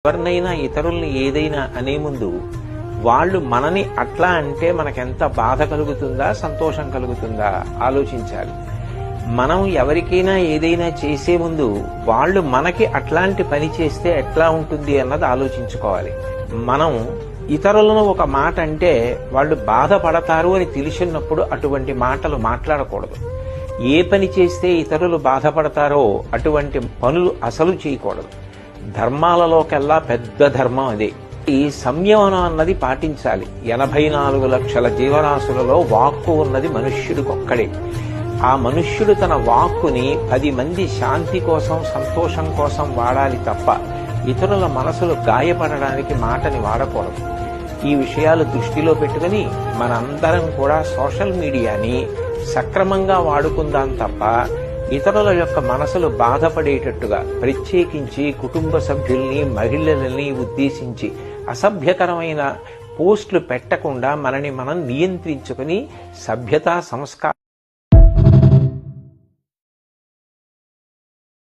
ఎవరినైనా ఇతరుల్ని ఏదైనా అనే ముందు వాళ్ళు మనని అట్లా అంటే మనకెంత బాధ కలుగుతుందా సంతోషం కలుగుతుందా ఆలోచించాలి. మనం ఎవరికైనా ఏదైనా చేసే ముందు వాళ్ళు మనకి అట్లాంటి పని చేస్తే ఎట్లా ఉంటుంది అన్నది ఆలోచించుకోవాలి. మనం ఇతరులను ఒక మాట అంటే వాళ్ళు బాధపడతారు అని తెలిసినప్పుడు అటువంటి మాటలు మాట్లాడకూడదు. ఏ పని చేస్తే ఇతరులు బాధపడతారో అటువంటి పనులు అసలు చేయకూడదు. ధర్మాలలోకెల్లా పెద్ద ధర్మం అదే. ఈ సంయమనం అన్నది పాటించాలి. 84 లక్షల జీవరాశులలో వాక్కు ఉన్నది మనుష్యుడికొక్కడే. ఆ మనుష్యుడు తన వాక్కుని 10 మంది శాంతి కోసం సంతోషం కోసం వాడాలి తప్ప ఇతరుల మనసులు గాయపడడానికి మాటని వాడకూడదు. ఈ విషయాలు దృష్టిలో పెట్టుకుని మనందరం కూడా సోషల్ మీడియాని సక్రమంగా వాడుకుందాం తప్ప ఇతరుల యొక్క మనసులు బాధపడేటట్టుగా, ప్రత్యేకించి కుటుంబ సభ్యుల్ని మహిళలని ఉద్దేశించి అసభ్యకరమైన పోస్టులు పెట్టకుండా మనని మనం నియంత్రించుకుని సభ్యతా సంస్కారం